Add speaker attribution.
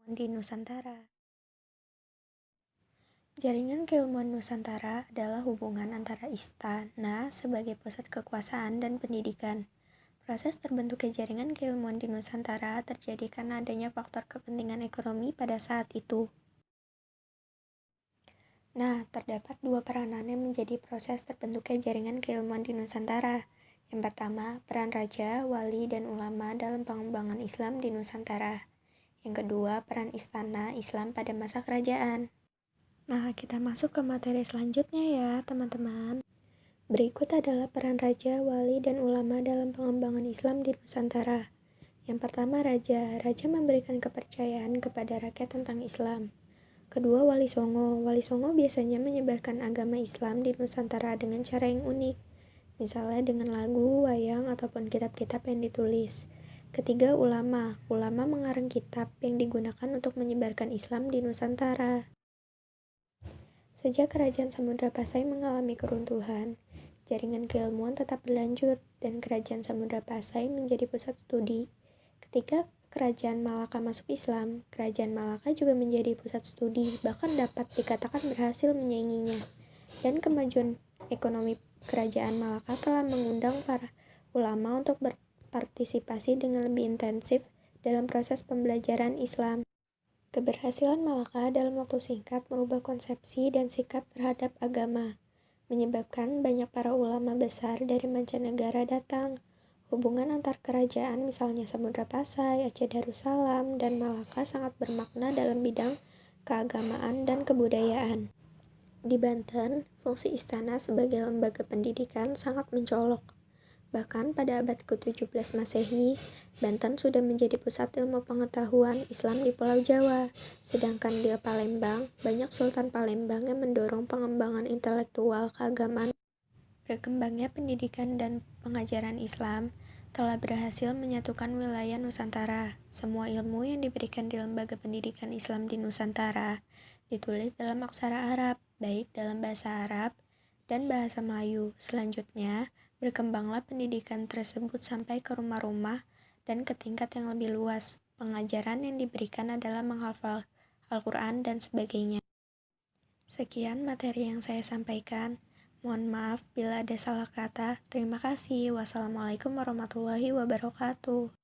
Speaker 1: di Nusantara. Jaringan keilmuan Nusantara adalah hubungan antara istana sebagai pusat kekuasaan dan pendidikan. Proses terbentuknya jaringan keilmuan di Nusantara terjadi karena adanya faktor kepentingan ekonomi pada saat itu. Nah, terdapat dua peranan yang menjadi proses terbentuknya jaringan keilmuan di Nusantara. Yang pertama, peran raja, wali, dan ulama dalam pengembangan Islam di Nusantara. Yang kedua, peran istana Islam pada masa kerajaan. Nah, kita masuk ke materi selanjutnya ya, teman-teman. Berikut adalah peran raja, wali, dan ulama dalam pengembangan Islam di Nusantara. Yang pertama, raja. Raja memberikan kepercayaan kepada rakyat tentang Islam. Kedua, wali songo. Wali songo biasanya menyebarkan agama Islam di Nusantara dengan cara yang unik, misalnya dengan lagu, wayang, ataupun kitab-kitab yang ditulis. Ketiga, ulama. Ulama mengarang kitab yang digunakan untuk menyebarkan Islam di Nusantara. Sejak Kerajaan Samudra Pasai mengalami keruntuhan, jaringan keilmuan tetap berlanjut dan Kerajaan Samudra Pasai menjadi pusat studi. Ketika Kerajaan Malaka masuk Islam, Kerajaan Malaka juga menjadi pusat studi, bahkan dapat dikatakan berhasil menyainginya. Dan kemajuan ekonomi Kerajaan Malaka telah mengundang para ulama untuk berpartisipasi dengan lebih intensif dalam proses pembelajaran Islam. Keberhasilan Malaka dalam waktu singkat merubah konsepsi dan sikap terhadap agama, menyebabkan banyak para ulama besar dari mancanegara datang. Hubungan antar kerajaan misalnya Samudra Pasai, Aceh Darussalam, dan Malaka sangat bermakna dalam bidang keagamaan dan kebudayaan. Di Banten, fungsi istana sebagai lembaga pendidikan sangat mencolok. Bahkan pada abad ke-17 Masehi, Banten sudah menjadi pusat ilmu pengetahuan Islam di Pulau Jawa. Sedangkan di Palembang, banyak Sultan Palembang yang mendorong pengembangan intelektual keagamaan. Berkembangnya pendidikan dan pengajaran Islam telah berhasil menyatukan wilayah Nusantara. Semua ilmu yang diberikan di lembaga pendidikan Islam di Nusantara ditulis dalam aksara Arab, baik dalam bahasa Arab dan bahasa Melayu. Selanjutnya, berkembanglah pendidikan tersebut sampai ke rumah-rumah dan ke tingkat yang lebih luas. Pengajaran yang diberikan adalah menghafal Al-Quran dan sebagainya. Sekian materi yang saya sampaikan. Mohon maaf bila ada salah kata. Terima kasih. Wassalamualaikum warahmatullahi wabarakatuh.